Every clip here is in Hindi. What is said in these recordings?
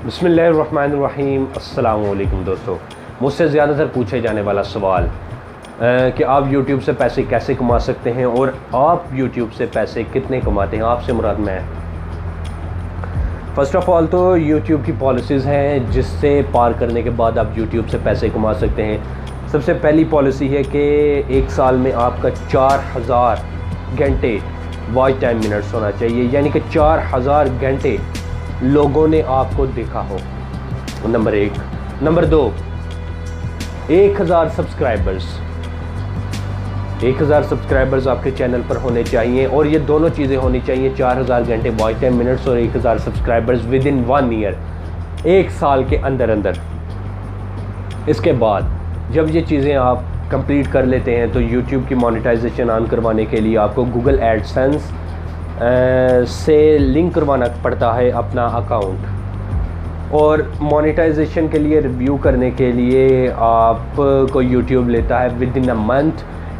बिस्मिल्लाहिर्रहमानिर्रहीम। अस्सलाम वालेकुम दोस्तों, मुझसे ज़्यादातर पूछे जाने वाला सवाल कि आप YouTube से पैसे कैसे कमा सकते हैं और आप YouTube से पैसे कितने कमाते हैं। आपसे मुराद मैं फ़र्स्ट ऑफ़ ऑल तो YouTube की पॉलिसीज़ हैं जिससे पार करने के बाद आप YouTube से पैसे कमा सकते हैं। सबसे पहली पॉलिसी है कि एक साल में आपका 4000 घंटे वॉच टाइम मिनट्स होना चाहिए, यानी कि 4000 घंटे लोगों ने आपको देखा हो, नंबर 1। नंबर 2, 1000 सब्सक्राइबर्स आपके चैनल पर होने चाहिए और ये दोनों चीज़ें होनी चाहिए, 4000 घंटे वॉच टाइम मिनट्स और 1000 सब्सक्राइबर्स विद इन 1 ईयर, एक साल के अंदर अंदर। इसके बाद जब ये चीज़ें आप कंप्लीट कर लेते हैं तो YouTube की मोनेटाइजेशन ऑन करवाने के लिए आपको गूगल एडसेंस से लिंक करवाना पड़ता है अपना अकाउंट, और मोनेटाइजेशन के लिए रिव्यू करने के लिए आपको YouTube लेता है विद इन अ मंथ,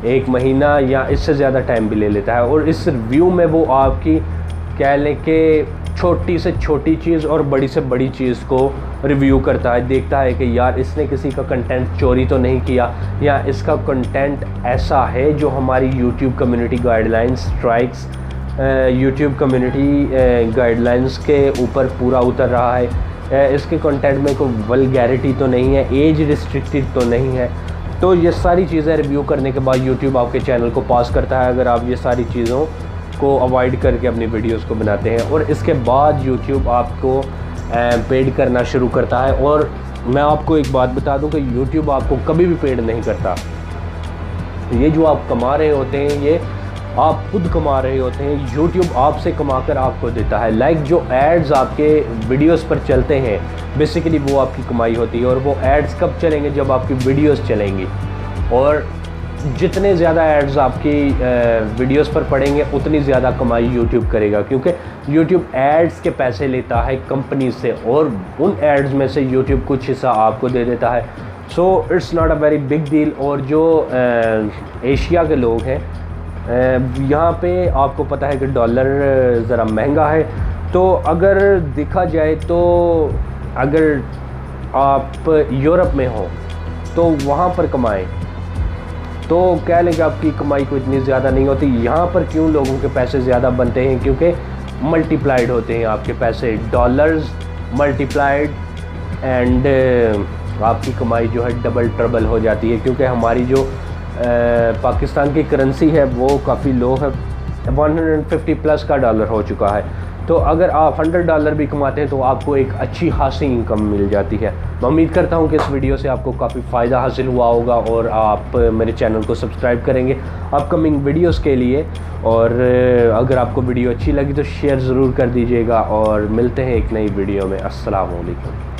1 महीना या इससे ज़्यादा टाइम भी ले लेता है। और इस रिव्यू में वो आपकी कह लें कि छोटी से छोटी चीज़ और बड़ी से बड़ी चीज़ को रिव्यू करता है, देखता है कि यार इसने किसी का कंटेंट चोरी तो नहीं किया या इसका कंटेंट ऐसा है जो हमारी YouTube community guidelines strikes YouTube community guidelines के ऊपर पूरा उतर रहा है, इसके कंटेंट में कोई वल्गैरिटी तो नहीं है, एज रिस्ट्रिक्टेड तो नहीं है। तो ये सारी चीज़ें रिव्यू करने के बाद YouTube आपके चैनल को पास करता है अगर आप ये सारी चीज़ों को अवॉइड करके अपनी वीडियोस को बनाते हैं। और इसके बाद YouTube आपको पेड करना शुरू करता है। और मैं आपको एक बात बता दूं कि YouTube आपको कभी भी पेड नहीं करता। ये जो आप कमा रहे होते हैं ये आप खुद कमा रहे होते हैं, YouTube आपसे कमाकर आपको देता है। लाइक जो एड्स आपके वीडियोस पर चलते हैं बेसिकली वो आपकी कमाई होती है, और वो एड्स कब चलेंगे, जब आपकी वीडियोस चलेंगी। और जितने ज़्यादा एड्स आपकी वीडियोस पर पड़ेंगे उतनी ज़्यादा कमाई YouTube करेगा, क्योंकि YouTube एड्स के पैसे लेता है कंपनी से और उन एड्स में से YouTube कुछ हिस्सा आपको दे देता है। So it's not a very big deal. और जो एशिया के लोग हैं यहाँ पे आपको पता है कि डॉलर ज़रा महंगा है, तो अगर देखा जाए तो अगर आप यूरोप में हो तो वहाँ पर कमाएं तो कह लें कि आपकी कमाई को इतनी ज़्यादा नहीं होती। यहाँ पर क्यों लोगों के पैसे ज़्यादा बनते हैं, क्योंकि मल्टीप्लाइड होते हैं आपके पैसे, डॉलर्स मल्टीप्लाइड, एंड आपकी कमाई जो है डबल ट्रबल हो जाती है। क्योंकि हमारी जो पाकिस्तान की करेंसी है वो काफ़ी लो है, 150 प्लस का डॉलर हो चुका है। तो अगर आप $100 भी कमाते हैं तो आपको एक अच्छी खासी इनकम मिल जाती है। मैं उम्मीद करता हूं कि इस वीडियो से आपको काफ़ी फ़ायदा हासिल हुआ होगा और आप मेरे चैनल को सब्सक्राइब करेंगे अपकमिंग वीडियोस के लिए। और अगर आपको वीडियो अच्छी लगी तो शेयर ज़रूर कर दीजिएगा और मिलते हैं एक नई वीडियो में। अस्सलाम वालेकुम।